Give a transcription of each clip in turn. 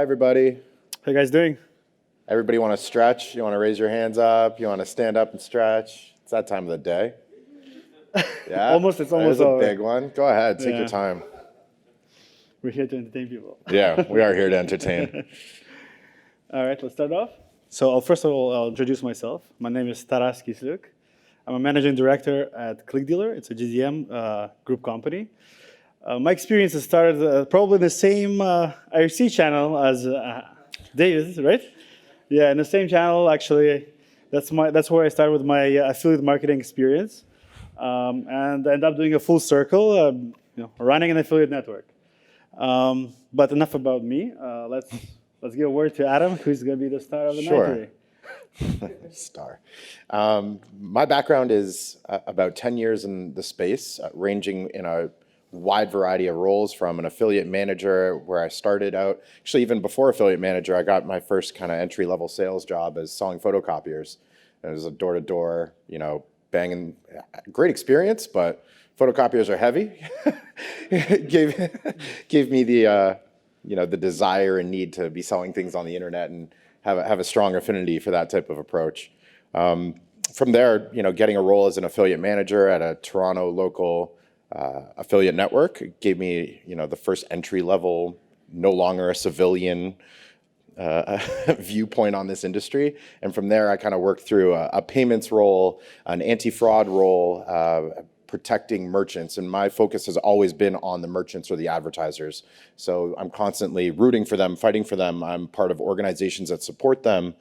Hi, everybody. How you guys doing? Everybody want to stretch? You want to raise your hands up? You want to stand up and stretch? It's that time of the day. Yeah, It's almost a over. big one. Go ahead, take your Yeah. time. We're here to entertain people. Yeah, we are here to entertain. All right, let's start off. So first of all, I'll introduce myself. My name is Kiseliuk. I'm a managing director at ClickDealer. It's a GDM group company. My experience has started probably in the same IRC channel as David, right? Yeah, in the same channel, actually. That's where I started with my affiliate marketing experience. And I ended up doing a full circle, running an affiliate network. But enough about me. Let's give a word to Adam, who's going to be the star of the night today. Star. My background is about 10 years in the space, ranging in a wide variety of roles, from an affiliate manager where I started out. Actually, even before affiliate manager, I got my first kind of entry-level sales job as selling photocopiers. And it was a door-to-door, banging. Great experience, but photocopiers are heavy. gave me the the desire and need to be selling things on the internet and have a strong affinity for that type of approach. From there, getting a role as an affiliate manager at a Toronto local affiliate network gave me, the first entry level, no longer a civilian viewpoint on this industry. And from there, I kind of worked through a payments role, an anti-fraud role, protecting merchants. And my focus has always been on the merchants or the advertisers. So I'm constantly rooting for them, fighting for them. I'm part of organizations that support them.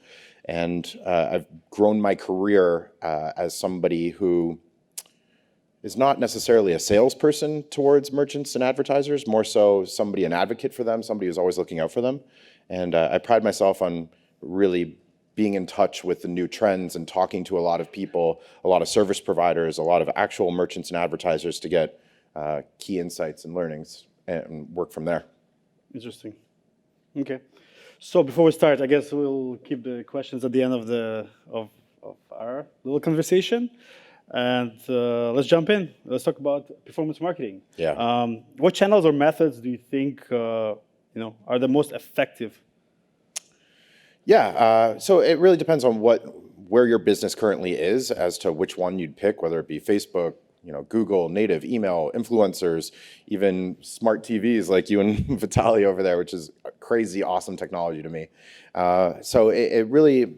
And I've grown my career as somebody who is not necessarily a salesperson towards merchants and advertisers, more so an advocate for them, somebody who's always looking out for them. And I pride myself on really being in touch with the new trends and talking to a lot of people, a lot of service providers, a lot of actual merchants and advertisers to get key insights and learnings and work from there. Interesting. Okay. So before we start, I guess we'll keep the questions at the end of our little conversation. And let's jump in. Let's talk about performance marketing. Yeah. What channels or methods do you think are the most effective? Yeah. So it really depends on where your business currently is as to which one you'd pick, whether it be Facebook, Google, native, email, influencers, even smart TVs like you and Vitaly over there, which is crazy, awesome technology to me. So it really,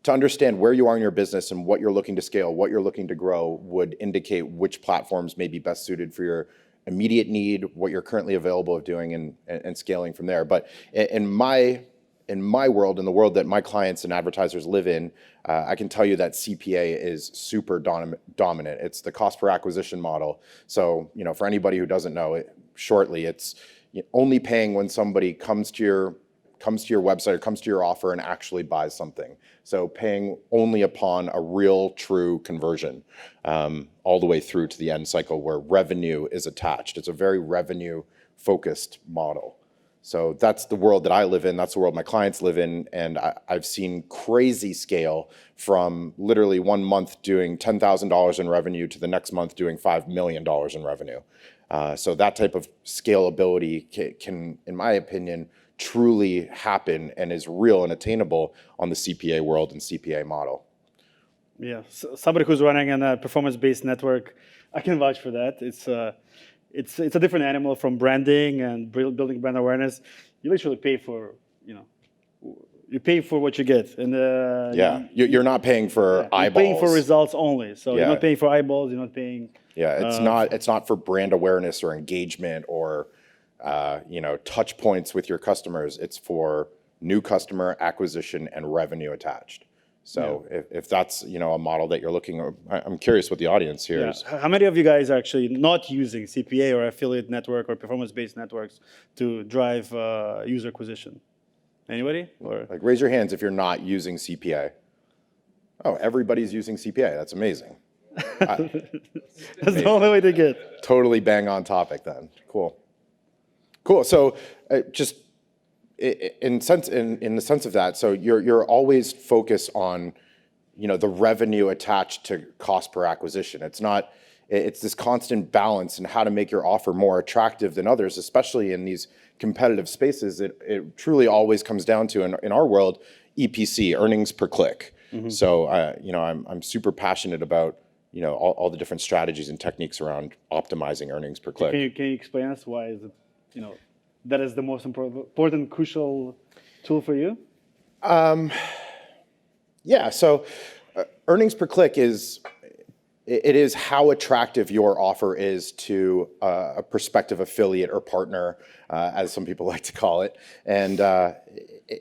to understand where you are in your business and what you're looking to scale, what you're looking to grow, would indicate which platforms may be best suited for your immediate need, what you're currently available of doing, and scaling from there. But in my world, in the world that my clients and advertisers live in, I can tell you that CPA is super dominant. It's the cost per acquisition model. So, for anybody who doesn't know it, shortly, it's only paying when somebody comes to your website or comes to your offer and actually buys something. So paying only upon a real, true conversion, all the way through to the end cycle where revenue is attached. It's a very revenue-focused model. So that's the world that I live in. That's the world my clients live in. And I've seen crazy scale from literally 1 month doing $10,000 in revenue to the next month doing $5 million in revenue. So that type of scalability can, in my opinion, truly happen and is real and attainable on the CPA world and CPA model. Yeah, so somebody who's running a performance-based network, I can vouch for that. It's a different animal from branding and building brand awareness. You literally pay for what you get, and you're not paying for eyeballs. You're paying for results only. So you're not paying for eyeballs. You're not paying. Yeah, it's not for brand awareness or engagement or touch points with your customers. It's for new customer acquisition and revenue attached. So if that's a model that you're looking at, I'm curious what the audience here is. How many of you guys are actually not using CPA or affiliate network or performance-based networks to drive user acquisition? Anybody? Or raise your hands if you're not using CPA. Oh, everybody's using CPA. That's amazing. That's the only way to get. Totally bang on topic then. Cool. So just in the sense of that, so you're always focused on, the revenue attached to cost per acquisition. It's this constant balance in how to make your offer more attractive than others, especially in these competitive spaces, it truly always comes down to, in our world, EPC, earnings per click. So, I'm super passionate about, all the different strategies and techniques around optimizing earnings per click. Can you explain us why is it, that is the most important, crucial tool for you? Yeah, so earnings per click is how attractive your offer is to a prospective affiliate or partner, as some people like to call it. And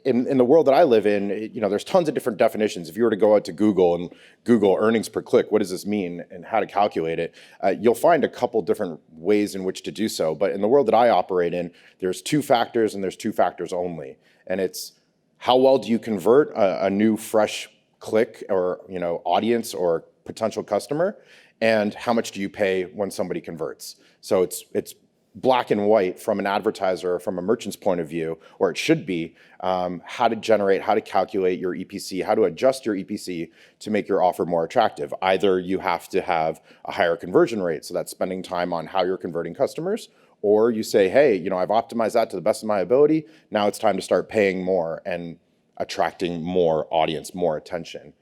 in the world that I live in, there's tons of different definitions. If you were to go out to Google and Google earnings per click, what does this mean and how to calculate it, you'll find a couple different ways in which to do so. But in the world that I operate in, there's two factors and there's two factors only. And it's how well do you convert a new, fresh click or audience or potential customer, and how much do you pay when somebody converts? So it's black and white from an advertiser or from a merchant's point of view, or it should be, how to calculate your EPC, how to adjust your EPC to make your offer more attractive. Either you have to have a higher conversion rate, so that's spending time on how you're converting customers, or you say, hey, I've optimized that to the best of my ability. Now it's time to start paying more and attracting more audience, more attention.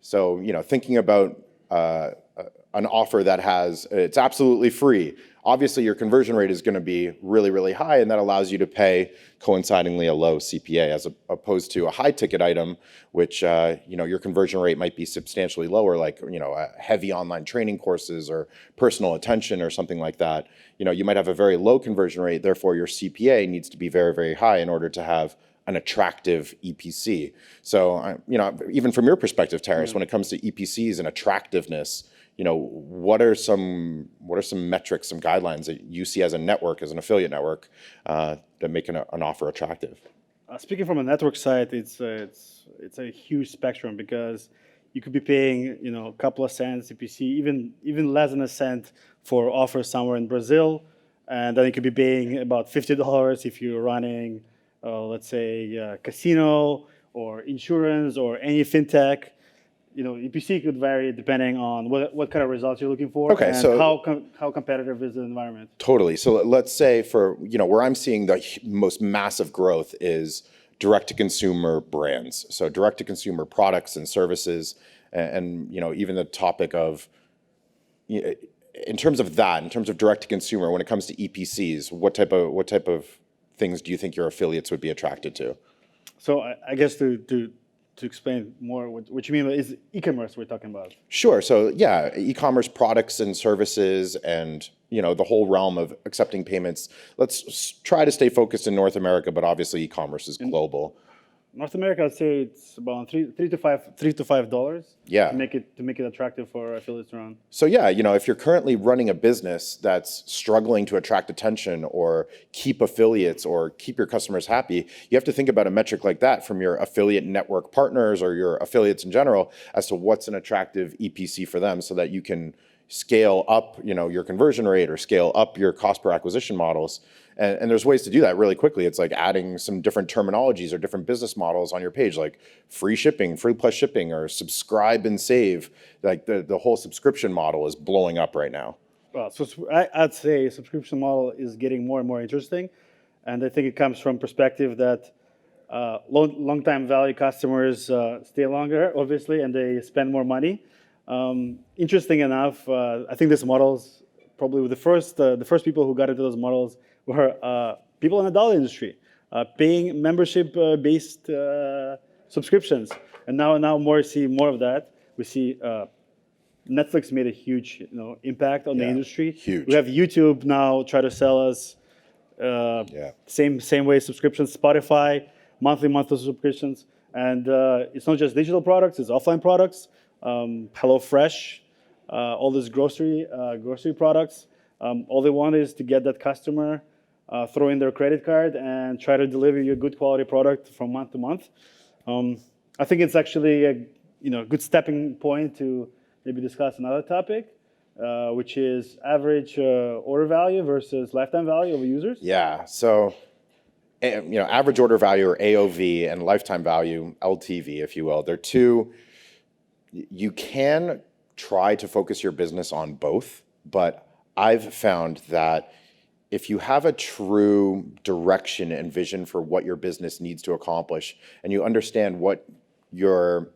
So, thinking about an offer that it's absolutely free. Obviously, your conversion rate is going to be really, really high, and that allows you to pay coincidingly a low CPA, as opposed to a high ticket item, which your conversion rate might be substantially lower, like heavy online training courses or personal attention or something like that. You might have a very low conversion rate, therefore your CPA needs to be very, very high in order to have an attractive EPC. So, even from your perspective, Terrace, when it comes to EPCs and attractiveness, what are some metrics, some guidelines that you see as a network, as an affiliate network, that make an offer attractive? Speaking from a network side, it's a huge spectrum, because you could be paying a couple of cents EPC, even less than a cent for offers somewhere in Brazil, and then you could be paying about $50 if you're running, let's say, casino or insurance or any fintech. EPC could vary depending on what kind of results you're looking for, okay, and so how competitive is the environment. Totally. So let's say for, where I'm seeing the most massive growth is direct-to-consumer brands. So direct-to-consumer products and services, and even the topic of, in terms of direct-to-consumer, when it comes to EPCs, what type of things do you think your affiliates would be attracted to? So I guess to explain more what you mean is e-commerce we're talking about. Sure. So yeah, e-commerce products and services, and the whole realm of accepting payments. Let's try to stay focused in North America, but obviously e-commerce is global. North America, I'd say it's about $3 to $5. Yeah. To make it attractive for affiliates to run. So yeah, if you're currently running a business that's struggling to attract attention or keep affiliates or keep your customers happy, you have to think about a metric like that from your affiliate network partners or your affiliates in general as to what's an attractive EPC for them, so that you can scale up, your conversion rate or scale up your cost per acquisition models. And there's ways to do that really quickly. It's like adding some different terminologies or different business models on your page, like free shipping, free plus shipping, or subscribe and save. Like the whole subscription model is blowing up right now. Well, so I'd say subscription model is getting more and more interesting. And I think it comes from perspective that long-time value customers stay longer, obviously, and they spend more money. Interesting enough, I think this model's probably the first people who got into those models were people in the dollar industry, paying membership-based subscriptions, and now see more of that. We see Netflix made a huge impact on the industry. Huge. We have YouTube now try to sell us same way subscriptions. Spotify monthly subscriptions, and it's not just digital products; it's offline products. HelloFresh, all these grocery products. All they want is to get that customer, throw in their credit card, and try to deliver you a good quality product from month to month. I think it's actually a good stepping point to maybe discuss another topic, which is average order value versus lifetime value of users. Yeah. So, average order value, or AOV, and lifetime value, LTV, if you will, they're two. You can try to focus your business on both, but I've found that if you have a true direction and vision for what your business needs to accomplish, and you understand what your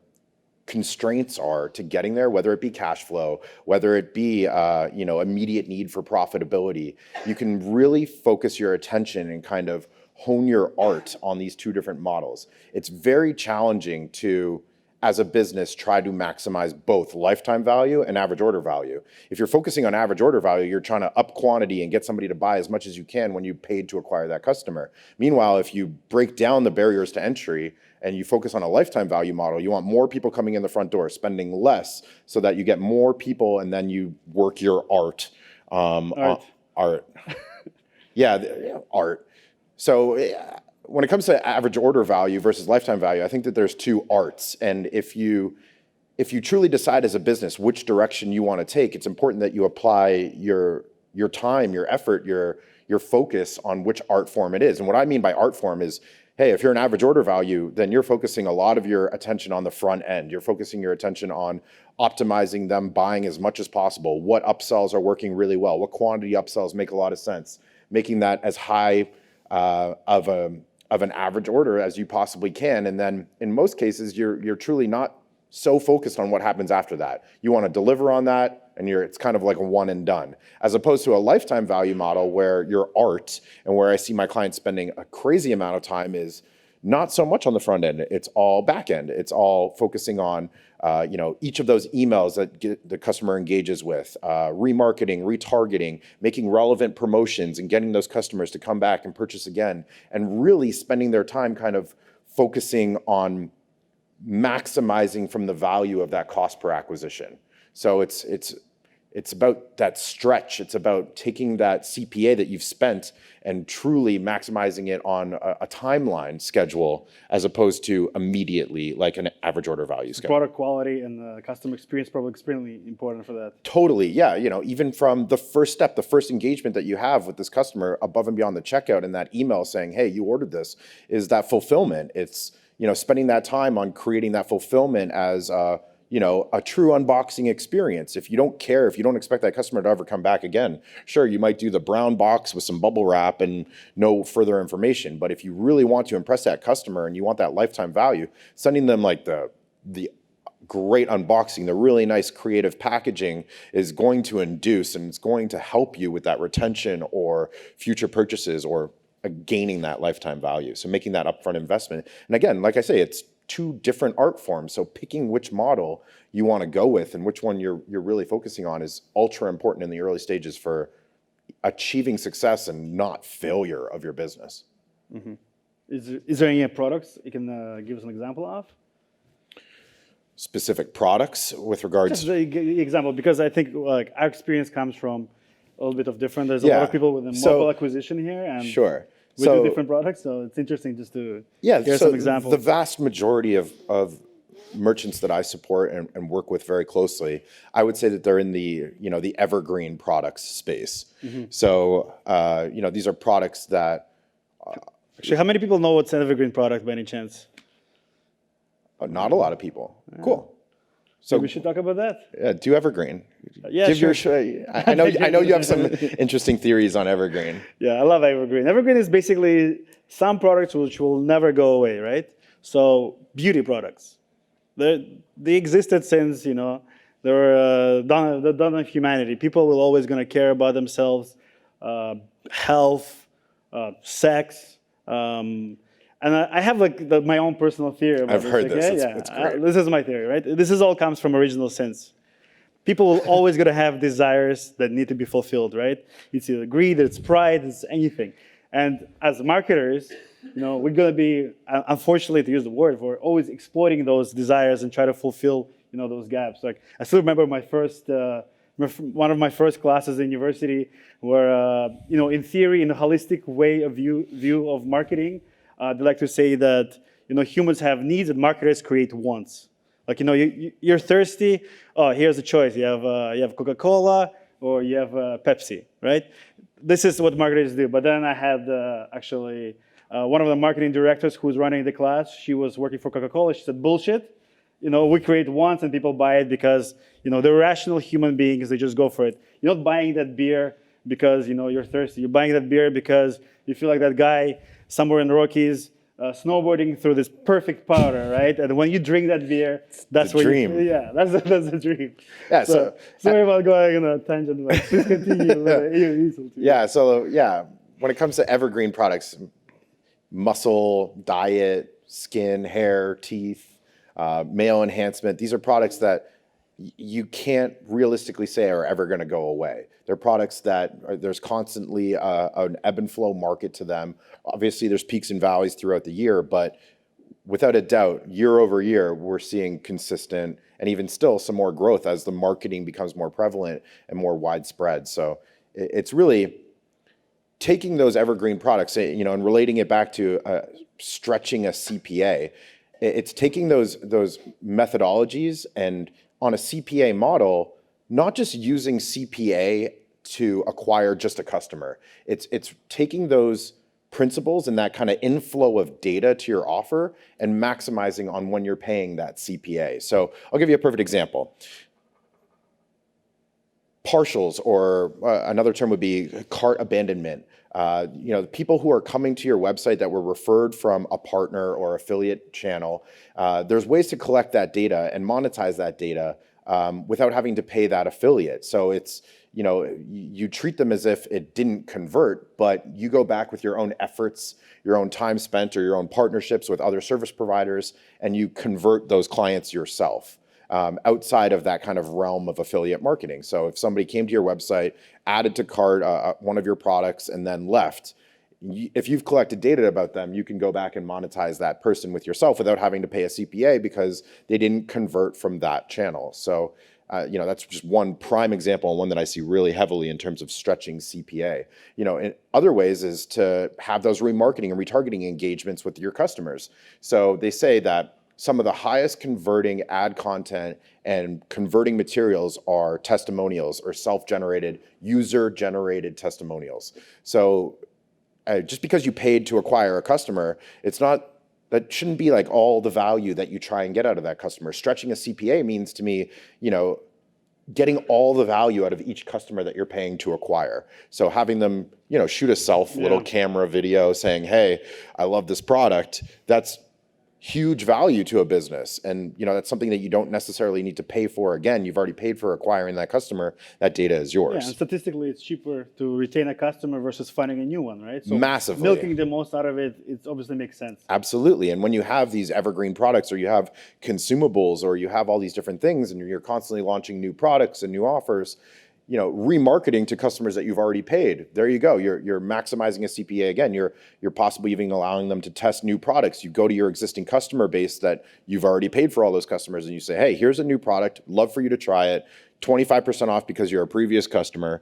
constraints are to getting there, whether it be cash flow, whether it be immediate need for profitability, you can really focus your attention and kind of hone your art on these two different models. It's very challenging to, as a business, try to maximize both lifetime value and average order value. If you're focusing on average order value, you're trying to up quantity and get somebody to buy as much as you can when you paid to acquire that customer. Meanwhile, if you break down the barriers to entry and you focus on a lifetime value model, you want more people coming in the front door, spending less so that you get more people, and then you work your art. Art. Art. So when it comes to average order value versus lifetime value, I think that there's two arts. And if you truly decide as a business which direction you want to take, it's important that you apply your time, your effort, your focus on which art form it is. And what I mean by art form is, hey, if you're an average order value, then you're focusing a lot of your attention on the front end. You're focusing your attention on optimizing them, buying as much as possible, what upsells are working really well, what quantity upsells make a lot of sense, making that as high of an average order as you possibly can. And then in most cases, you're truly not so focused on what happens after that. You want to deliver on that, and it's kind of like a one and done, as opposed to a lifetime value model where your art, and where I see my clients spending a crazy amount of time, is not so much on the front end. It's all back end. It's all focusing on each of those emails that the customer engages with, remarketing, retargeting, making relevant promotions, and getting those customers to come back and purchase again, and really spending their time kind of focusing on maximizing from the value of that cost per acquisition. So it's about that stretch. It's about taking that CPA that you've spent and truly maximizing it on a timeline schedule, as opposed to immediately like an average order value schedule. Product quality and the customer experience probably extremely important for that. Totally, yeah. Even from the first step, the first engagement that you have with this customer, above and beyond the checkout and that email saying, hey, you ordered this, is that fulfillment. It's spending that time on creating that fulfillment as a true unboxing experience. If you don't care, if you don't expect that customer to ever come back again, sure, you might do the brown box with some bubble wrap and no further information. But if you really want to impress that customer and you want that lifetime value, sending them like the great unboxing, the really nice creative packaging is going to induce, and it's going to help you with that retention or future purchases or gaining that lifetime value. So making that upfront investment. And again, like I say, it's two different art forms. So picking which model you want to go with and which one you're really focusing on is ultra important in the early stages for achieving success and not failure of your business. Mm-hmm. Is there any products you can give us an example of? Specific products with regards to the example, because I think like our experience comes from a little bit of different. There's a lot of people with a mobile acquisition here, and sure. We do different products, so it's interesting just to hear some examples. The vast majority of merchants that I support and work with very closely, I would say that they're in the evergreen products space. Mm-hmm. So these are products that actually, how many people know what's an evergreen product by any chance? Not a lot of people. Yeah. Cool. So we should talk about that. Do evergreen. Yeah, give sure. I know you have some interesting theories on evergreen. Yeah, I love evergreen. Evergreen is basically some products which will never go away, right? So beauty products, they existed since they were done of humanity. People will always going to care about themselves, health, sex. And I have my own personal theory about this. I've heard this. It's great. This is my theory, right? This all comes from original sins. People will always going to have desires that need to be fulfilled, right? It's either greed, it's pride, it's anything. And as marketers, we're going to be, unfortunately, to use the word, we're always exploiting those desires and try to fulfill, those gaps. Like I still remember one of my first classes in university, where, in theory, in a holistic way of view of marketing. They like to say that humans have needs and marketers create wants. Like you're thirsty. Oh, here's a choice. You have Coca-Cola or you have Pepsi, right? This is what marketers do. But then I had actually one of the marketing directors who was running the class. She was working for Coca-Cola. She said, "Bullshit. We create wants and people buy it because they're rational human beings. They just go for it. You're not buying that beer because you're thirsty. You're buying that beer because you feel like that guy somewhere in the Rockies snowboarding through this perfect powder, right? And when you drink that beer, that's The what dream. that's the dream. Yeah, sorry about going on a tangent, but please continue. Yeah, when it comes to evergreen products, muscle, diet, skin, hair, teeth, male enhancement, these are products that you can't realistically say are ever going to go away. They're products that there's constantly an ebb and flow market to them. Obviously, there's peaks and valleys throughout the year, but without a doubt, year over year, we're seeing consistent and even still some more growth as the marketing becomes more prevalent and more widespread. So it's really taking those evergreen products, and relating it back to stretching a CPA. It's taking those methodologies and on a CPA model, not just using CPA to acquire just a customer. It's taking those principles and that kind of inflow of data to your offer and maximizing on when you're paying that CPA. So I'll give you a perfect example. Partials, or another term would be cart abandonment. People who are coming to your website that were referred from a partner or affiliate channel, there's ways to collect that data and monetize that data without having to pay that affiliate. So it's, you treat them as if it didn't convert, but you go back with your own efforts, your own time spent, or your own partnerships with other service providers, and you convert those clients yourself. Outside of that kind of realm of affiliate marketing. So if somebody came to your website, added to cart one of your products, and then left, if you've collected data about them, you can go back and monetize that person with yourself without having to pay a CPA because they didn't convert from that channel. So that's just one prime example, and one that I see really heavily in terms of stretching CPA. In other ways is to have those remarketing and retargeting engagements with your customers. So they say that some of the highest converting ad content and converting materials are testimonials or self-generated, user-generated testimonials. So just because you paid to acquire a customer, that shouldn't be like all the value that you try and get out of that customer. Stretching a CPA means to me, getting all the value out of each customer that you're paying to acquire. So having them, shoot a little camera video saying, hey, I love this product, that's huge value to a business. And that's something that you don't necessarily need to pay for. Again, you've already paid for acquiring that customer. That data is yours. Yeah, and statistically, it's cheaper to retain a customer versus finding a new one, right? So massively. Milking the most out of it obviously makes sense. Absolutely. And when you have these evergreen products, or you have consumables, or you have all these different things, and you're constantly launching new products and new offers, remarketing to customers that you've already paid. There you go. You're maximizing a CPA again. You're possibly even allowing them to test new products. You go to your existing customer base that you've already paid for all those customers, and you say, hey, here's a new product. Love for you to try it. 25% off because you're a previous customer,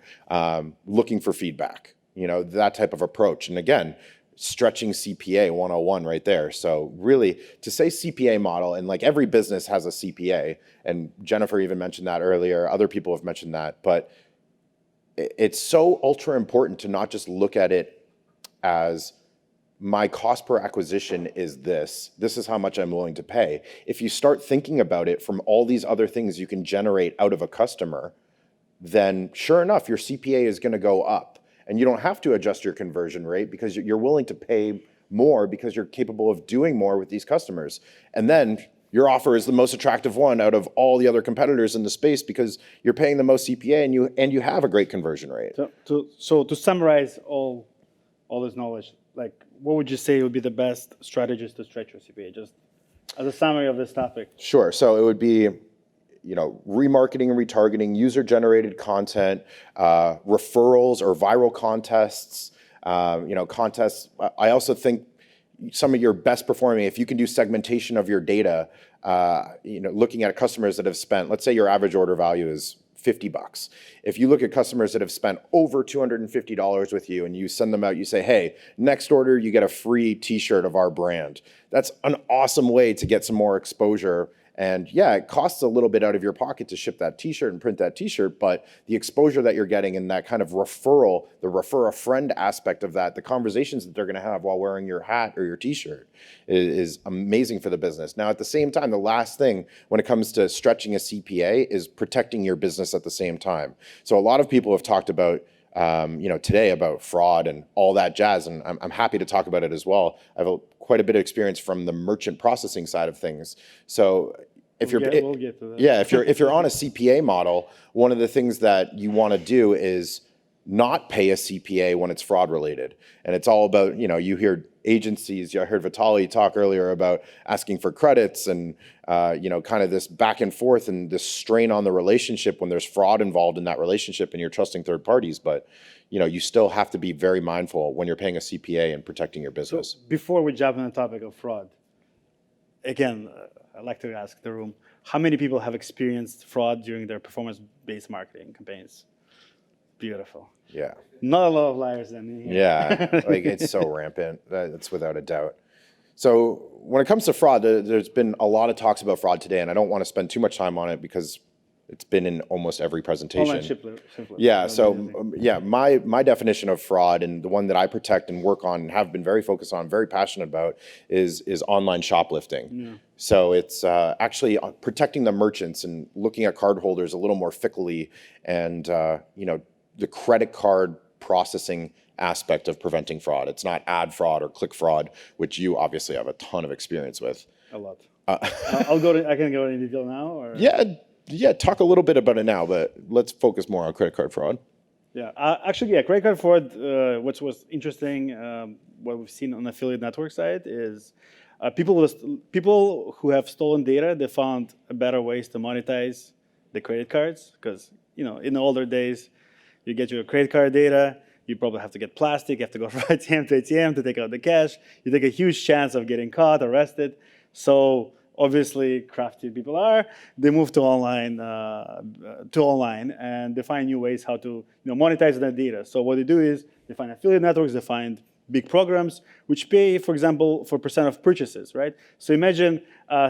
looking for feedback. That type of approach. And again, stretching CPA 101 right there. So really, to say CPA model, and like every business has a CPA, and Jennifer even mentioned that earlier, other people have mentioned that, but it's so ultra important to not just look at it as my cost per acquisition is this is how much I'm willing to pay. If you start thinking about it from all these other things you can generate out of a customer, then sure enough, your CPA is going to go up. And you don't have to adjust your conversion rate because you're willing to pay more because you're capable of doing more with these customers. And then your offer is the most attractive one out of all the other competitors in the space because you're paying the most CPA and you have a great conversion rate. So to summarize all this knowledge, like what would you say would be the best strategies to stretch your CPA? Just as a summary of this topic. Sure. So it would be remarketing and retargeting, user-generated content, referrals or viral contests, contests. I also think some of your best performing, if you can do segmentation of your data, looking at customers that have spent, let's say your average order value is $50. If you look at customers that have spent over $250 with you and you send them out, you say, hey, next order, you get a free t-shirt of our brand. That's an awesome way to get some more exposure. And yeah, it costs a little bit out of your pocket to ship that t-shirt and print that t-shirt, but the exposure that you're getting and that kind of referral, the refer a friend aspect of that, the conversations that they're going to have while wearing your hat or your t-shirt is amazing for the business. Now, at the same time, the last thing when it comes to stretching a CPA is protecting your business at the same time. So a lot of people have talked about today about fraud and all that jazz, and I'm happy to talk about it as well. I have quite a bit of experience from the merchant processing side of things. So if we'll get to that. yeah, if you're on a CPA model, one of the things that you want to do is not pay a CPA when it's fraud related. And it's all about, you hear agencies, I heard Vitaly talk earlier about asking for credits and, kind of this back and forth and this strain on the relationship when there's fraud involved in that relationship and you're trusting third parties. But, you still have to be very mindful when you're paying a CPA and protecting your business. So before we jump on the topic of fraud, again, I'd like to ask the room, how many people have experienced fraud during their performance-based marketing campaigns? Beautiful. Yeah. Not a lot of liars then. Yeah, it's so rampant. That's without a doubt. So when it comes to fraud, there's been a lot of talks about fraud today, and I don't want to spend too much time on it because it's been in almost every presentation. Online shipment. Yeah, so my definition of fraud, and the one that I protect and work on and have been very focused on, very passionate about, is online shoplifting. Yeah. So it's actually protecting the merchants and looking at cardholders a little more fickly, and the credit card processing aspect of preventing fraud. It's not ad fraud or click fraud, which you obviously have a ton of experience with. A lot. I can go into detail now, or yeah. Talk a little bit about it now, but let's focus more on credit card fraud. Yeah, credit card fraud. What was interesting, what we've seen on the affiliate network side is people who have stolen data. They found better ways to monetize the credit cards because in the older days, you get your credit card data, you probably have to get plastic, you have to go from ATM to ATM to take out the cash. You take a huge chance of getting caught, arrested. So obviously, crafty people they move to online, and they find new ways how to monetize that data. So what they do is they find affiliate networks, they find big programs which pay, for example, for percent of purchases, right? So imagine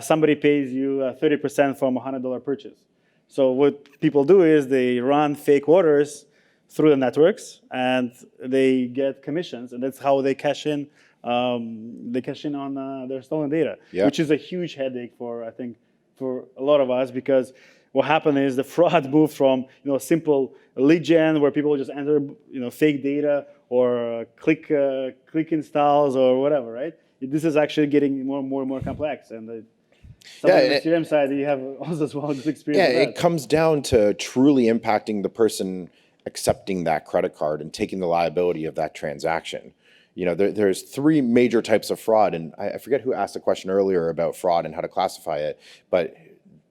somebody pays you 30% from a $100 purchase. So what people do is they run fake orders through the networks, and they get commissions, and that's how they cash in. They cash in on their stolen data, which is a huge headache for a lot of us, because what happened is the fraud moved from simple lead gen where people just enter fake data or click installs or whatever, right? This is actually getting more and more complex, and on the CRM side, you have also as well this experience. Yeah, it comes down to truly impacting the person accepting that credit card and taking the liability of that transaction. There's three major types of fraud, and I forget who asked a question earlier about fraud and how to classify it, but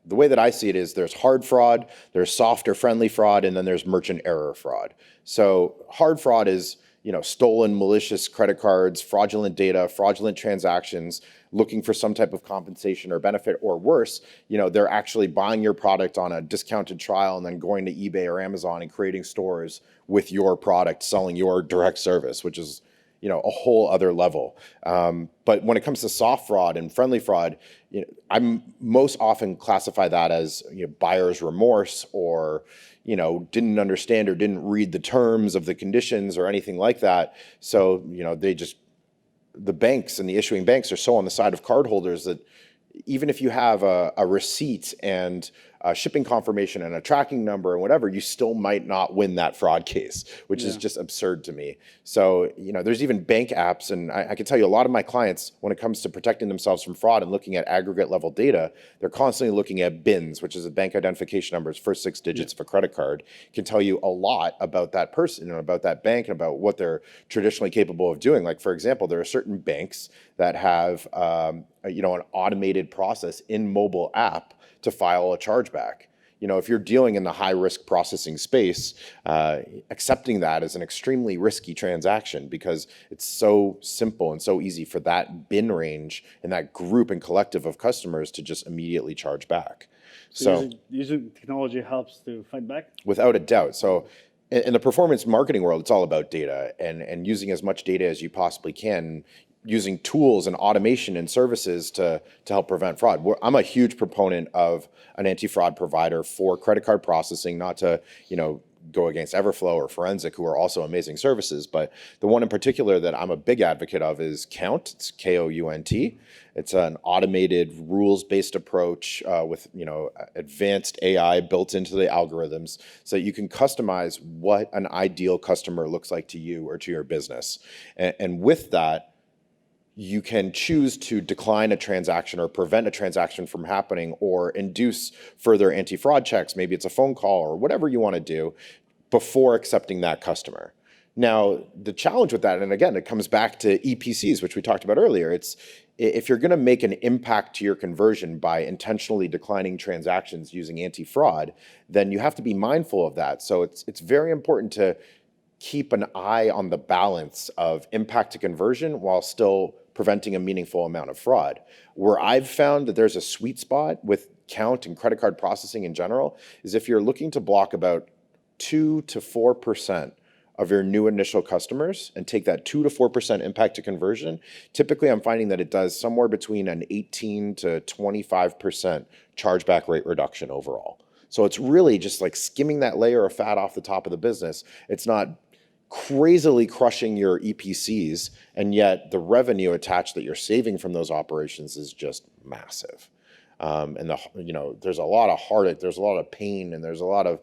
the way that I see it is there's hard fraud, there's soft or friendly fraud, and then there's merchant error fraud. So hard fraud is stolen malicious credit cards, fraudulent data, fraudulent transactions, looking for some type of compensation or benefit, or worse, they're actually buying your product on a discounted trial and then going to eBay or Amazon and creating stores with your product, selling your direct service, which is a whole other level. But when it comes to soft fraud and friendly fraud, I'm most often classify that as buyer's remorse, or didn't understand or didn't read the terms of the conditions or anything like that. So the banks and the issuing banks are so on the side of cardholders that even if you have a receipt and a shipping confirmation and a tracking number and whatever, you still might not win that fraud case, which is just absurd to me. So, there's even bank apps, and I can tell you a lot of my clients, when it comes to protecting themselves from fraud and looking at aggregate level data, they're constantly looking at BINs, which is a bank identification number, first 6 digits of a credit card. Can tell you a lot about that person and about that bank and about what they're traditionally capable of doing. Like, for example, there are certain banks that have an automated process in mobile app to file a chargeback. If you're dealing in the high-risk processing space, accepting that is an extremely risky transaction because it's so simple and so easy for that bin range and that group and collective of customers to just immediately charge back. So using technology helps to fight back? Without a doubt. So in the performance marketing world, it's all about data and using as much data as you possibly can, using tools and automation and services to help prevent fraud. I'm a huge proponent of an anti-fraud provider for credit card processing, not to go against Everflow or Forensic, who are also amazing services. But the one in particular that I'm a big advocate of is Count. It's Kount. It's an automated rules-based approach with advanced AI built into the algorithms, so that you can customize what an ideal customer looks like to you or to your business. And with that, you can choose to decline a transaction or prevent a transaction from happening or induce further anti-fraud checks. Maybe it's a phone call or whatever you want to do before accepting that customer. Now, the challenge with that, and again, it comes back to EPCs, which we talked about earlier. It's if you're going to make an impact to your conversion by intentionally declining transactions using anti-fraud, then you have to be mindful of that. So it's very important to keep an eye on the balance of impact to conversion while still preventing a meaningful amount of fraud. Where I've found that there's a sweet spot with Count and credit card processing in general is if you're looking to block about 2 to 4% of your new initial customers and take that 2 to 4% impact to conversion, typically I'm finding that it does somewhere between an 18 to 25% chargeback rate reduction overall. So it's really just like skimming that layer of fat off the top of the business. It's not crazily crushing your EPCs, and yet the revenue attached that you're saving from those operations is just massive. And there's a lot of heartache, there's a lot of pain, and there's a lot of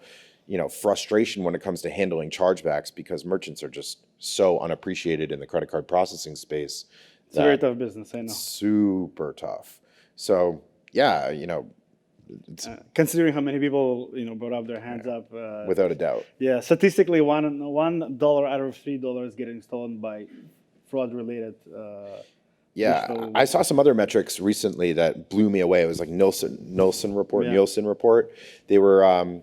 frustration when it comes to handling chargebacks because merchants are just so unappreciated in the credit card processing space. It's a very tough business, I know. Super tough. So yeah, considering how many people brought up their hands up, without a doubt. Yeah, statistically, $1 out of $3 getting stolen by fraud-related. Yeah, I saw some other metrics recently that blew me away. It was like Nielsen report. They were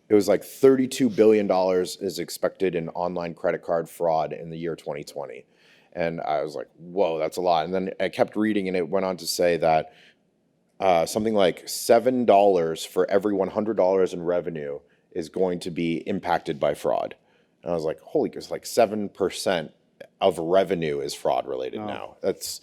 it was like $32 billion is expected in online credit card fraud in the year 2020, and I was like, whoa, that's a lot. And then I kept reading, and it went on to say that something like $7 for every $100 in revenue is going to be impacted by fraud. And I was like, holy, it's like 7% of revenue is fraud related now. That's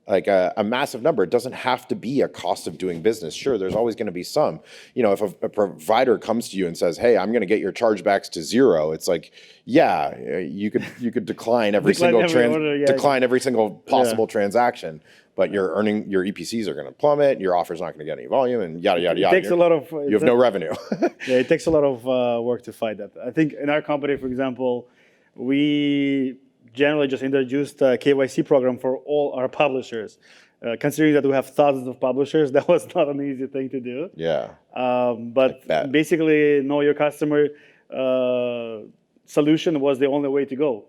like a massive number. It doesn't have to be a cost of doing business. Sure, there's always going to be some. If a provider comes to you and says, "Hey, I'm going to get your chargebacks to zero," it's like, yeah, you could decline every decline every single possible transaction, but your EPCs are going to plummet. Your offer's not going to get any volume, and yada yada yada. It takes a lot of. You have no revenue. Yeah, it takes a lot of work to fight that. I think in our company, for example, we generally just introduced a KYC program for all our publishers. Considering that we have thousands of publishers, that was not an easy thing to do. Yeah. But basically, know your customer solution was the only way to go.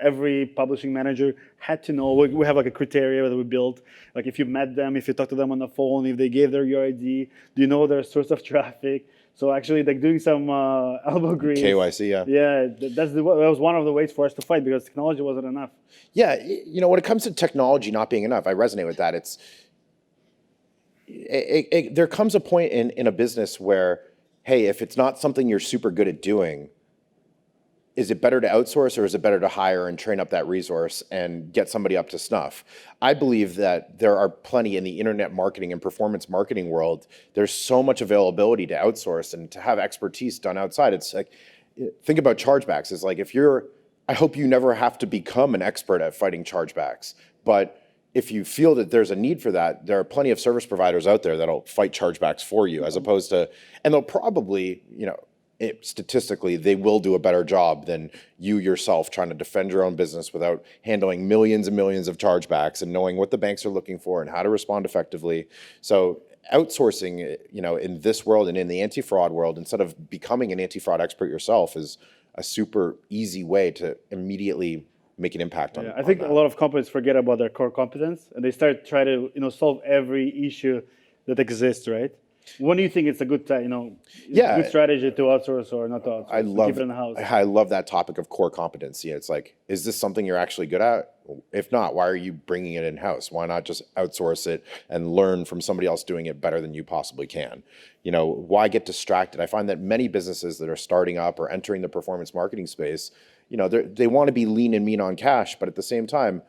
Every publishing manager had to know. We have like a criteria that we built. Like if you met them, if you talked to them on the phone, if they gave their UID, do you know their source of traffic? So actually, like doing some elbow grease. KYC, yeah. Yeah, that was one of the ways for us to fight because technology wasn't enough. Yeah, when it comes to technology not being enough, I resonate with that. There comes a point in a business where, hey, if it's not something you're super good at doing, is it better to outsource or is it better to hire and train up that resource and get somebody up to snuff? I believe that there are plenty in the internet marketing and performance marketing world. There's so much availability to outsource and to have expertise done outside. It's like, think about chargebacks. It's like I hope you never have to become an expert at fighting chargebacks. But if you feel that there's a need for that, there are plenty of service providers out there that'll fight chargebacks for you as opposed to, and they'll probably, statistically, they will do a better job than you yourself trying to defend your own business without handling millions and millions of chargebacks and knowing what the banks are looking for and how to respond effectively. So outsourcing, in this world and in the anti-fraud world, instead of becoming an anti-fraud expert yourself, is a super easy way to immediately make an impact on. Yeah, I think a lot of companies forget about their core competence and they start trying to solve every issue that exists, right? When do you think it's a good time, good strategy to outsource or not to outsource? Keep it in the house? I love that topic of core competency. It's like, is this something you're actually good at? If not, why are you bringing it in-house? Why not just outsource it and learn from somebody else doing it better than you possibly can? Why get distracted? I find that many businesses that are starting up or entering the performance marketing space, they want to be lean and mean on cash, but at the same time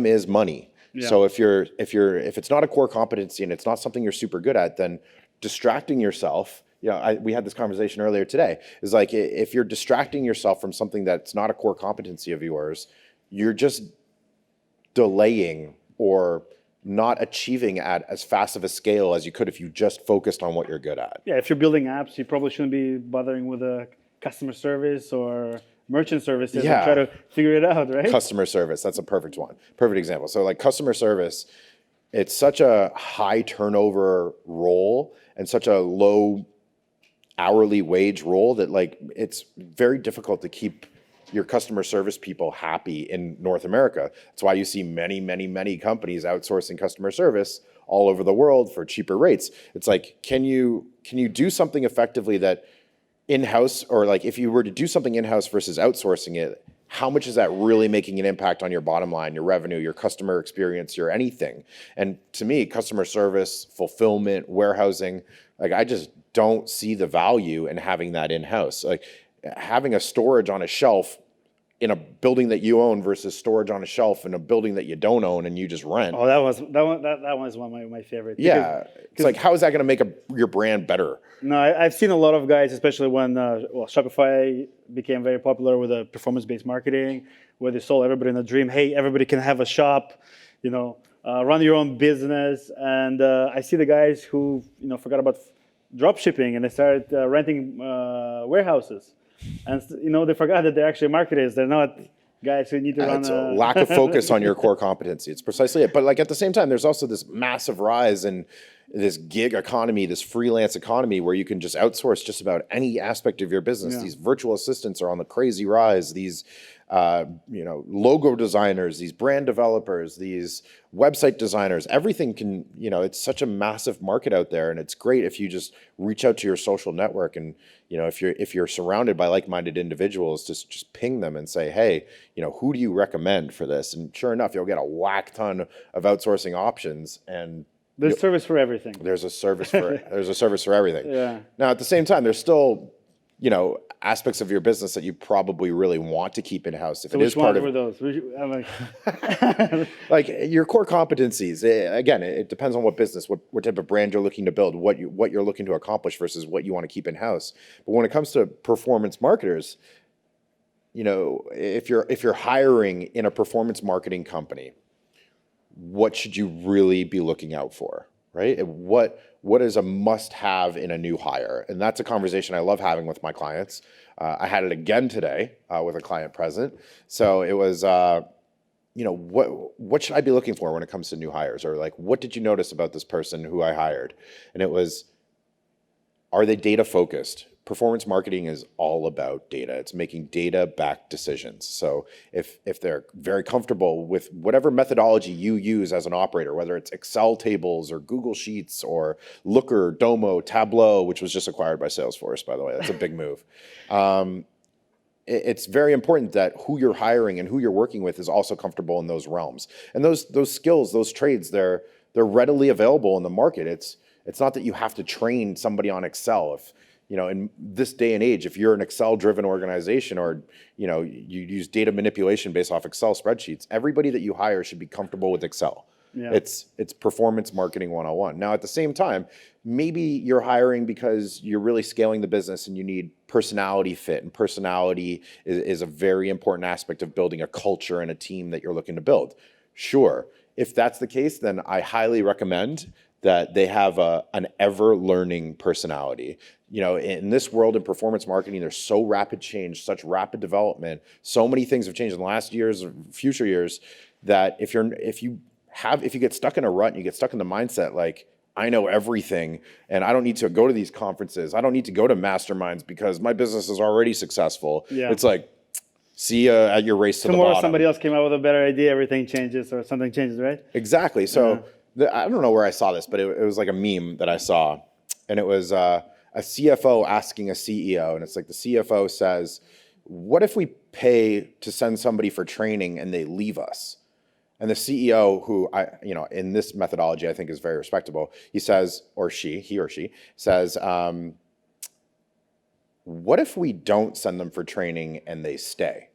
is money. Yeah. So if it's not a core competency and it's not something you're super good at, then distracting yourself, we had this conversation earlier today, is like if you're distracting yourself from something that's not a core competency of yours, you're just delaying or not achieving at as fast of a scale as you could if you just focused on what you're good at. Yeah, if you're building apps, you probably shouldn't be bothering with a customer service or merchant services and try to figure it out, right? Customer service, that's a perfect one. Perfect example. So like customer service, it's such a high turnover role and such a low hourly wage role that like it's very difficult to keep your customer service people happy in North America. That's why you see many, many, many companies outsourcing customer service all over the world for cheaper rates. It's like, can you do something effectively that in-house, or like if you were to do something in-house versus outsourcing it, how much is that really making an impact on your bottom line, your revenue, your customer experience, your anything? And to me, customer service, fulfillment, warehousing, like I just don't see the value in having that in-house. Like having a storage on a shelf in a building that you own versus storage on a shelf in a building that you don't own and you just rent. Oh, that one is one of my favorites. Yeah, it's like, how is that going to make your brand better? No, I've seen a lot of guys, especially when Shopify became very popular with the performance-based marketing, where they sold everybody in a dream. Hey, everybody can have a shop, run your own business. And I see the guys who forgot about drop shipping and they started renting warehouses. And they forgot that they're actually marketers. They're not guys who need to run. It's a lack of focus on your core competency. It's precisely it. But like at the same time, there's also this massive rise in this gig economy, this freelance economy where you can just outsource just about any aspect of your business. Yeah. These virtual assistants are on the crazy rise. These logo designers, these brand developers, these website designers, everything can, it's such a massive market out there. And it's great if you just reach out to your social network and, if you're surrounded by like-minded individuals, just ping them and say, hey, who do you recommend for this? And sure enough, you'll get a whack ton of outsourcing options. And there's a service for everything. There's a service for everything. Yeah. Now, at the same time, there's still, aspects of your business that you probably really want to keep in-house. If so it is part of were those? Like your core competencies. Again, it depends on what business, what type of brand you're looking to build, what you're looking to accomplish versus what you want to keep in-house. But when it comes to performance marketers, if you're hiring in a performance marketing company, what should you really be looking out for, right? What is a must-have in a new hire? And that's a conversation I love having with my clients. I had it again today with a client present. So it was, what should I be looking for when it comes to new hires? Or like, what did you notice about this person who I hired? And it was, are they data focused? Performance marketing is all about data. It's making data-backed decisions. So if they're very comfortable with whatever methodology you use as an operator, whether it's Excel tables or Google Sheets or Looker, Domo, Tableau, which was just acquired by Salesforce, by the way, that's a big move. It's very important that who you're hiring and who you're working with is also comfortable in those realms. And those skills, those trades, they're readily available in the market. It's not that you have to train somebody on Excel. In this day and age, if you're an Excel-driven organization or, you use data manipulation based off Excel spreadsheets, everybody that you hire should be comfortable with Excel. Yeah. It's performance marketing 101. Now, at the same time, maybe you're hiring because you're really scaling the business and you need personality fit. And personality is a very important aspect of building a culture and a team that you're looking to build. Sure. If that's the case, then I highly recommend that they have an ever-learning personality. In this world in performance marketing, there's so rapid change, such rapid development. So many things have changed in the last years, future years, that if you get stuck in a rut and you get stuck in the mindset like, I know everything and I don't need to go to these conferences, I don't need to go to masterminds because my business is already successful. Yeah. It's like, see you at your race to the bottom. Tomorrow somebody else came out with a better idea, everything changes or something changes, right? Exactly. So I don't know where I saw this, but it was like a meme that I saw. And it was a CFO asking a CEO. And it's like the CFO says, what if we pay to send somebody for training and they leave us? And the CEO, who in this methodology I think is very respectable, he says, he or she says, what if we don't send them for training and they stay?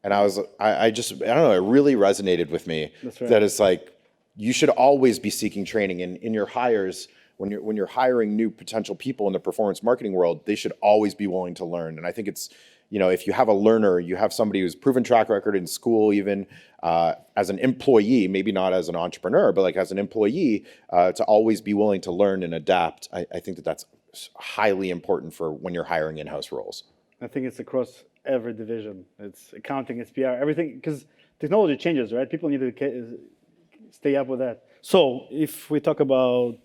And I don't know, it really resonated with me. That's right. That it's like, you should always be seeking training in your hires. when you're hiring new potential people in the performance marketing world, they should always be willing to learn. And I think it's, if you have a learner, you have somebody who's proven track record in school, even as an employee, maybe not as an entrepreneur, but like as an employee, to always be willing to learn and adapt. I think that that's highly important for when you're hiring in-house roles. I think it's across every division. It's accounting, it's PR, everything, because technology changes, right? People need to stay up with that. So if we talk about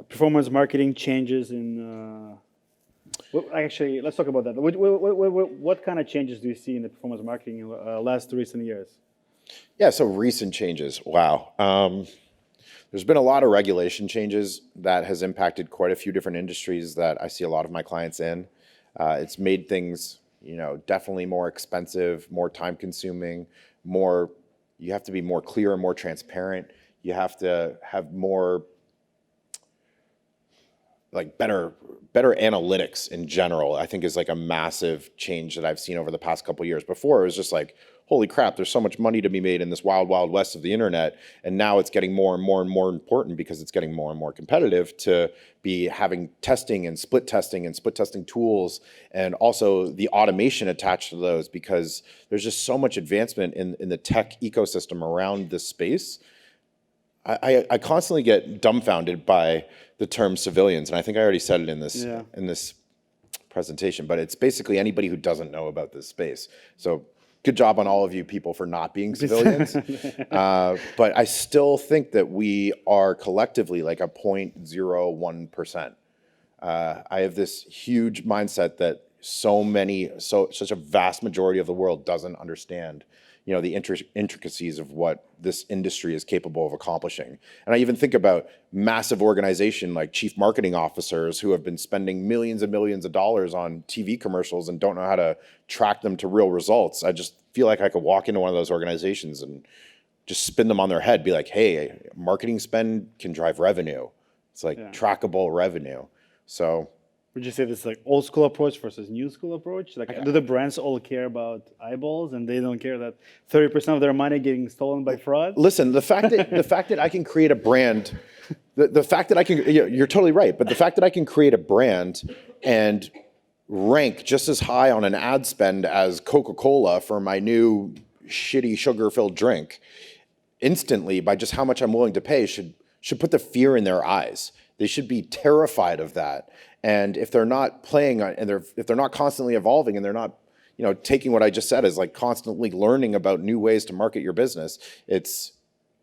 performance marketing changes in, actually, let's talk about that. What kind of changes do you see in the performance marketing in last recent years? Yeah, so recent changes, wow. There's been a lot of regulation changes that has impacted quite a few different industries that I see a lot of my clients in. It's made things, definitely more expensive, more time consuming, you have to be more clear and more transparent. You have to have more, like better analytics in general, I think is like a massive change that I've seen over the past couple of years. Before, it was just like, holy crap, there's so much money to be made in this wild, wild west of the internet. And now it's getting more and more and more important because it's getting more and more competitive to be having testing and split testing tools, and also the automation attached to those, because there's just so much advancement in the tech ecosystem around this space. I constantly get dumbfounded by the term civilians, and I think I already said it in this presentation, but it's basically anybody who doesn't know about this space. So good job on all of you people for not being civilians. But I still think that we are collectively like a 0.01%. I have this huge mindset that such a vast majority of the world doesn't understand, the intricacies of what this industry is capable of accomplishing. And I even think about massive organization like chief marketing officers who have been spending millions and millions of dollars on TV commercials and don't know how to track them to real results. I just feel like I could walk into one of those organizations and just spin them on their head, be like, hey, marketing spend can drive revenue. It's like trackable revenue. So would you say this is like old school approach versus new school approach? Like, do the brands all care about eyeballs and they don't care that 30% of their money getting stolen by fraud? Listen, the fact that I can create a brand, the fact that I can, you're totally right, but the fact that I can create a brand and rank just as high on an ad spend as Coca-Cola for my new shitty sugar-filled drink instantly by just how much I'm willing to pay should put the fear in their eyes. They should be terrified of that. And if they're not playing and if they're not constantly evolving and they're not, taking what I just said as like constantly learning about new ways to market your business, it's,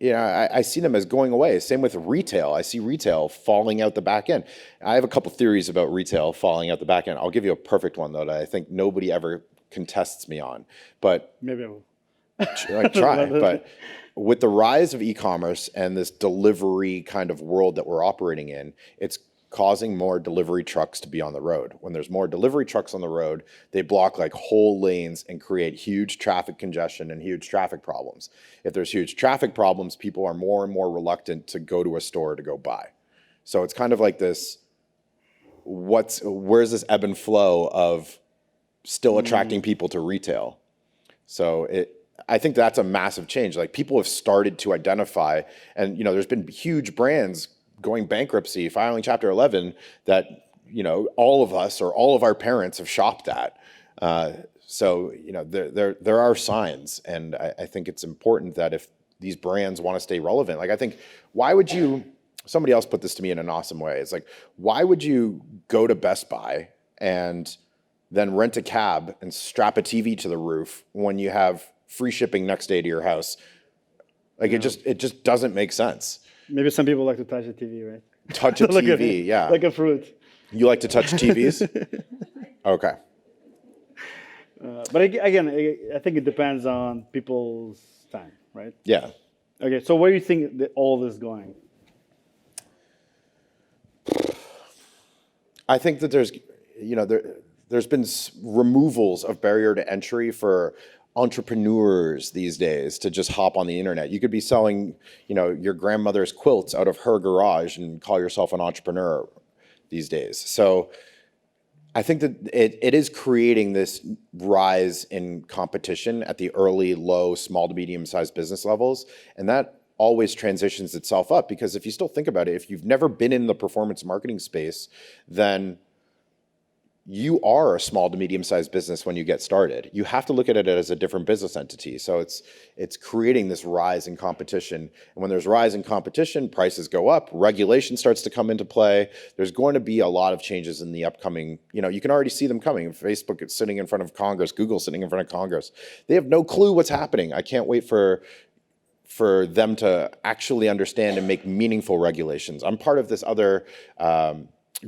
I see them as going away. Same with retail. I see retail falling out the back end. I have a couple theories about retail falling out the back end. I'll give you a perfect one though that I think nobody ever contests me on. But maybe I will. Try. But with the rise of e-commerce and this delivery kind of world that we're operating in, it's causing more delivery trucks to be on the road. When there's more delivery trucks on the road, they block like whole lanes and create huge traffic congestion and huge traffic problems. If there's huge traffic problems, people are more and more reluctant to go to a store to go buy. So it's kind of like this, where's this ebb and flow of still attracting people to retail? So I think that's a massive change. Like people have started to identify, and there's been huge brands going bankruptcy, filing Chapter 11 that all of us or all of our parents have shopped at. So there are signs, and I think it's important that if these brands want to stay relevant, like I think, why would you? Somebody else put this to me in an awesome way. It's like, why would you go to Best Buy and then rent a cab and strap a TV to the roof when you have free shipping next day to your house? Like it just doesn't make sense. Maybe some people like to touch the TV, right? Touch a TV, yeah. Like a fruit. You like to touch TVs? Okay. But again, I think it depends on people's time, right? Yeah. Okay, so where do you think that all this is going? I think that there's been removals of barrier to entry for entrepreneurs these days to just hop on the internet. You could be selling, your grandmother's quilts out of her garage and call yourself an entrepreneur these days. So I think that it is creating this rise in competition at the early, low, small to medium-sized business levels. And that always transitions itself up, because if you still think about it, if you've never been in the performance marketing space, then you are a small to medium-sized business when you get started. You have to look at it as a different business entity. So it's creating this rise in competition. And when there's rise in competition, prices go up, regulation starts to come into play. There's going to be a lot of changes in the upcoming, you can already see them coming. Facebook is sitting in front of Congress, Google sitting in front of Congress. They have no clue what's happening. I can't wait for them to actually understand and make meaningful regulations. I'm part of this other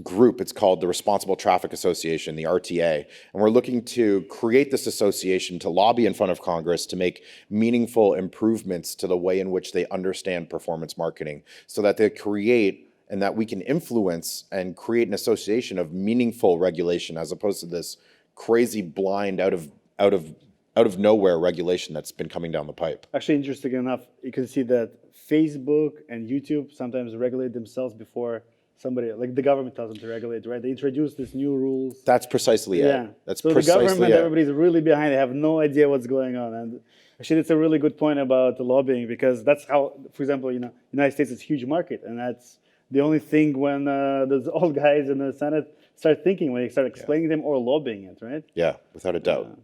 group. It's called the Responsible Traffic Association, the RTA, and we're looking to create this association to lobby in front of Congress to make meaningful improvements to the way in which they understand performance marketing, so that they create and that we can influence and create an association of meaningful regulation, as opposed to this crazy blind out of nowhere regulation that's been coming down the pipe. Actually, interesting enough, you can see that Facebook and YouTube sometimes regulate themselves before somebody, like the government tells them to regulate, right? They introduce these new rules. That's precisely it. That's so precisely the government, it. everybody's really behind. They have no idea what's going on. And actually, it's a really good point about the lobbying, because that's how, for example, United States is a huge market, and that's the only thing when those old guys in the Senate start thinking, when they start explaining them or lobbying it, right? Yeah, without a doubt.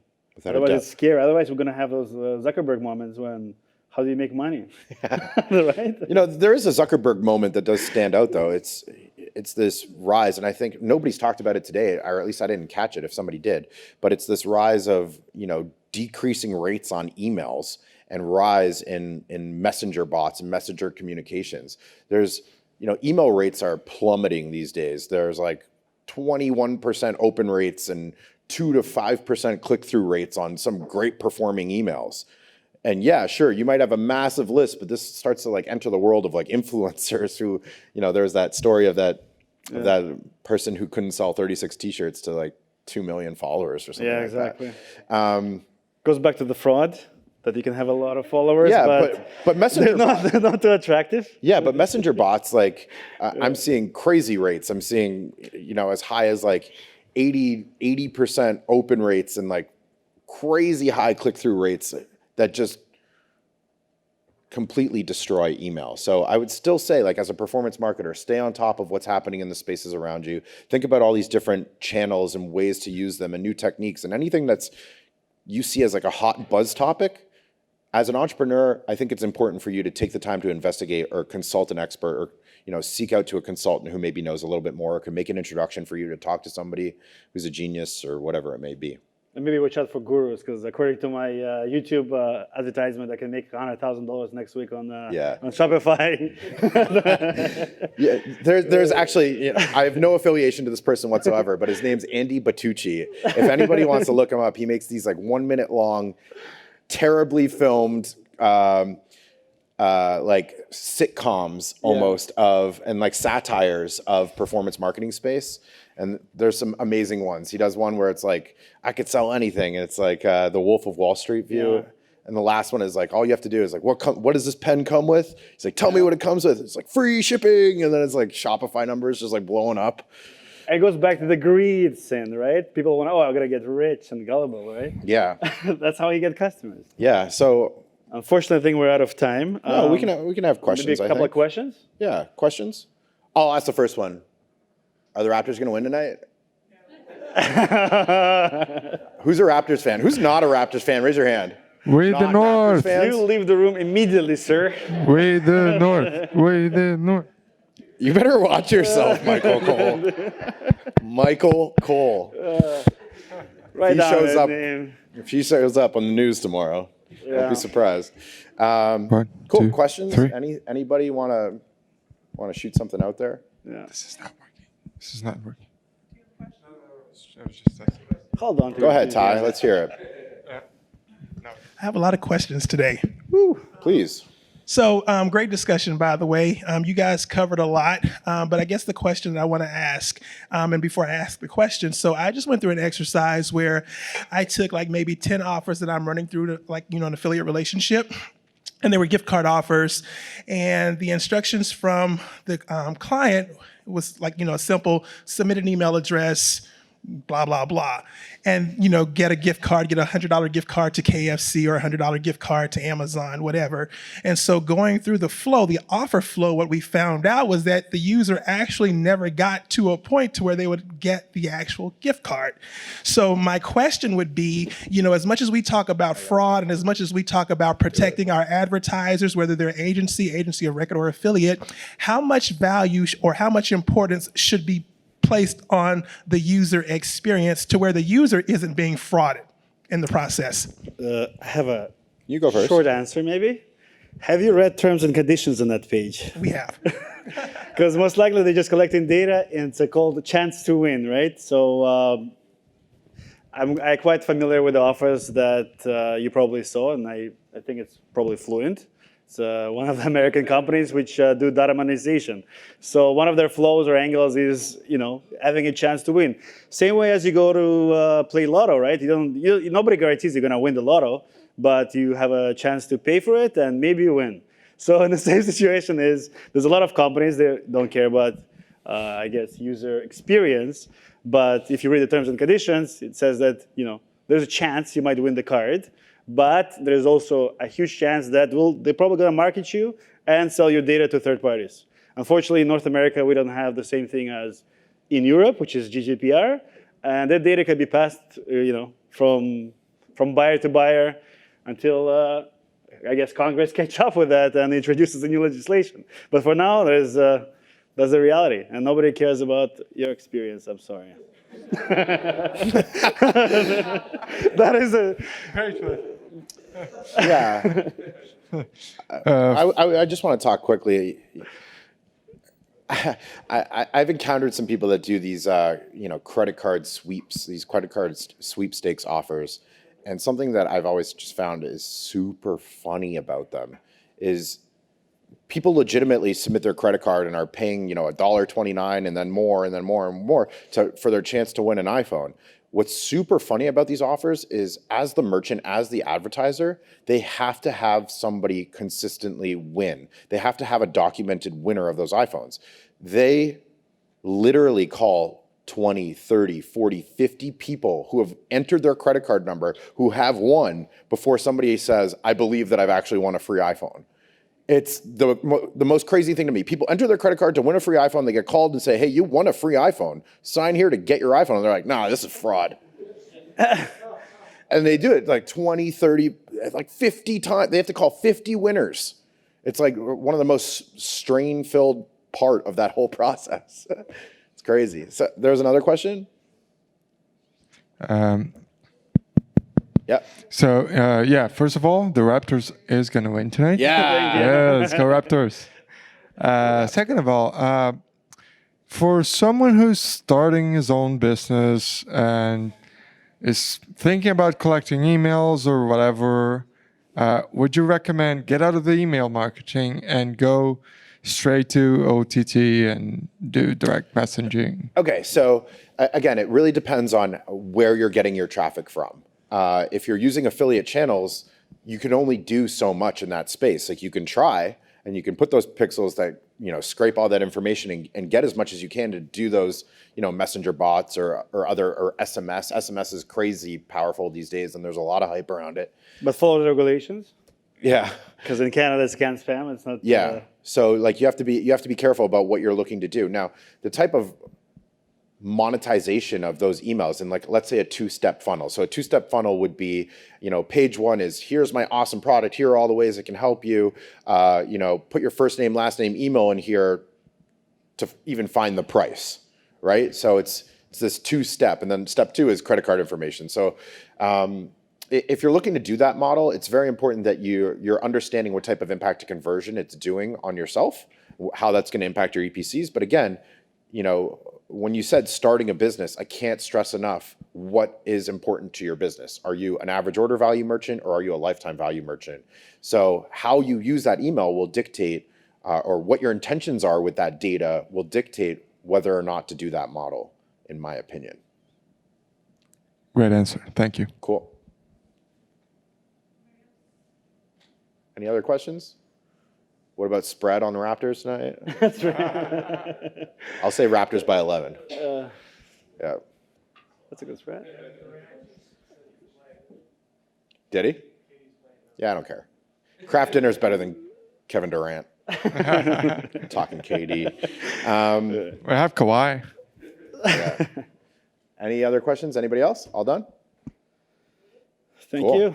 Otherwise, it's scary. Otherwise, we're going to have those Zuckerberg moments when, how do you make money? Right? There is a Zuckerberg moment that does stand out, though. It's this rise, and I think nobody's talked about it today, or at least I didn't catch it if somebody did, but it's this rise of, decreasing rates on emails and rise in messenger bots and messenger communications. There's, email rates are plummeting these days. There's like 21% open rates and 2 to 5% click-through rates on some great performing emails. And yeah, sure, you might have a massive list, but this starts to like enter the world of like influencers who, there's that story of that person who couldn't sell 36 t-shirts to like 2 million followers or something like exactly. that. Goes back to the fraud, that you can have a lot of followers, but messenger they're not too attractive. Yeah, but messenger bots, like I'm seeing crazy rates. I'm seeing, as high as like 80% open rates and like crazy high click-through rates that just completely destroy email. So I would still say, like, as a performance marketer, stay on top of what's happening in the spaces around you. Think about all these different channels and ways to use them and new techniques, and anything that's you see as like a hot buzz topic. As an entrepreneur, I think it's important for you to take the time to investigate or consult an expert, or seek out to a consultant who maybe knows a little bit more, or can make an introduction for you to talk to somebody who's a genius or whatever it may be. And maybe watch out for gurus, because according to my YouTube advertisement, I can make $100,000 next week on Shopify. Yeah, there's actually, I have no affiliation to this person whatsoever, but his name's Andy Batucci. If anybody wants to look him up, he makes these like 1 minute long, terribly filmed, like sitcoms almost and like satires of performance marketing space. And there's some amazing ones. He does one where it's like, I could sell anything. And it's like the Wolf of Wall Street view. Yeah. And the last one is like, all you have to do is like, what does this pen come with? He's like, tell me what it comes with. It's like free shipping. And then it's like Shopify numbers just like blowing up. It goes back to the greed sin, right? People want, I'm going to get rich and gullible, right? Yeah. That's how you get customers. Yeah. So unfortunately, I think we're out of time. No, we can have questions. Maybe a couple of questions? Yeah, questions? I'll ask the first one. Are the Raptors going to win tonight? Who's a Raptors fan? Who's not a Raptors fan? Raise your hand. We the North. You leave the room immediately, sir. We the North. We the North. You better watch yourself, Michael Cole. Michael Cole. Right down his name. If he shows up on the news tomorrow, don't be surprised. One, cool. two, Questions? three. Anybody want to shoot something out there? Yeah. This is not working. This is not working. Hold on. Go ahead, Ty. Let's hear it. I have a lot of questions today. Woo. Please. So great discussion, by the way. You guys covered a lot, but I guess the question that I want to ask, and before I ask the question, so I just went through an exercise where I took like maybe 10 offers that I'm running through to, like, an affiliate relationship. And they were gift card offers. And the instructions from the client was like, simple, submit an email address, blah, blah, blah. And, you know, get a gift card, get a $100 gift card to KFC or a $100 gift card to Amazon, whatever. And so going through the flow, the offer flow, what we found out was that the user actually never got to a point to where they would get the actual gift card. So my question would be, you know, as much as we talk about fraud and as much as we talk about protecting our advertisers, whether they're agency of record or affiliate, how much value or how much importance should be placed on the user experience to where the user isn't being frauded in the process? I have a You go first. short answer, maybe. Have you read terms and conditions on that page? We have. Because most likely they're just collecting data, and it's called a chance to win, right? So I'm quite familiar with the offers that you probably saw, and I think it's probably Fluent. It's one of the American companies which do data monetization. So one of their flows or angles is, you know, having a chance to win. Same way as you go to play lotto, right? Nobody guarantees you're going to win the lotto, but you have a chance to pay for it and maybe you win. So in the same situation there's a lot of companies that don't care about, I guess, user experience. But if you read the terms and conditions, it says that, you know, there's a chance you might win the card. But there's also a huge chance that they're probably going to market you and sell your data to third parties. Unfortunately, in North America, we don't have the same thing as in Europe, which is GDPR, and that data can be passed, you know, from buyer to buyer until I guess Congress catch up with that and introduces a new legislation. But for now, that's the reality, and nobody cares about your experience. I'm sorry. That is a very true. Yeah. I just want to talk quickly. I've encountered some people that do these, you know, credit card sweeps, these credit card sweepstakes offers. And something that I've always just found is super funny about them is people legitimately submit their credit card and are paying, you know, $1.29 and then more and then more and more for their chance to win an iPhone. What's super funny about these offers is as the merchant, as the advertiser, they have to have somebody consistently win. They have to have a documented winner of those iPhones. They literally call 20, 30, 40, 50 people who have entered their credit card number who have won before somebody says, I believe that I've actually won a free iPhone. It's the most crazy thing to me. People enter their credit card to win a free iPhone. They get called and say, hey, you won a free iPhone. Sign here to get your iPhone. And they're like, nah, this is fraud. And they do it like 20, 30, like 50 times. They have to call 50 winners. It's like one of the most strain-filled part of that whole process. It's crazy. So there's another question? Yeah. So, yeah, first of all, the Raptors is going to win tonight. Yeah. Yeah, let's go Raptors. Second of all, for someone who's starting his own business and is thinking about collecting emails or whatever, would you recommend get out of the email marketing and go straight to OTT and do direct messaging? Okay, so again, it really depends on where you're getting your traffic from. If you're using affiliate channels, you can only do so much in that space. Like you can try and you can put those pixels that, you know, scrape all that information and get as much as you can to do those, you know, messenger bots or SMS. SMS is crazy powerful these days and there's a lot of hype around it. But follow the regulations. Yeah. Because in Canada, it's canned spam. It's not. Yeah. So like you have to be careful about what you're looking to do. Now, the type of monetization of those emails and like, let's say a two-step funnel. So a two-step funnel would be, you know, page one is here's my awesome product. Here are all the ways it can help you. You know, put your first name, last name, email in here to even find the price, right? So it's this two-step, and then step two is credit card information. So if you're looking to do that model, it's very important that you're understanding what type of impact to conversion it's doing on yourself, how that's going to impact your EPCs. But again, you know, when you said starting a business, I can't stress enough what is important to your business. Are you an average order value merchant or are you a lifetime value merchant? So how you use that email will dictate, or what your intentions are with that data will dictate whether or not to do that model, in my opinion. Great answer. Thank you. Cool. Any other questions? What about spread on the Raptors tonight? That's right. I'll say Raptors by 11. Yeah. That's a good spread. Did he? Yeah, I don't care. Kraft dinner's better than Kevin Durant. Talking KD. We have Kawhi. Any other questions? Anybody else? All done? Thank Cool. you.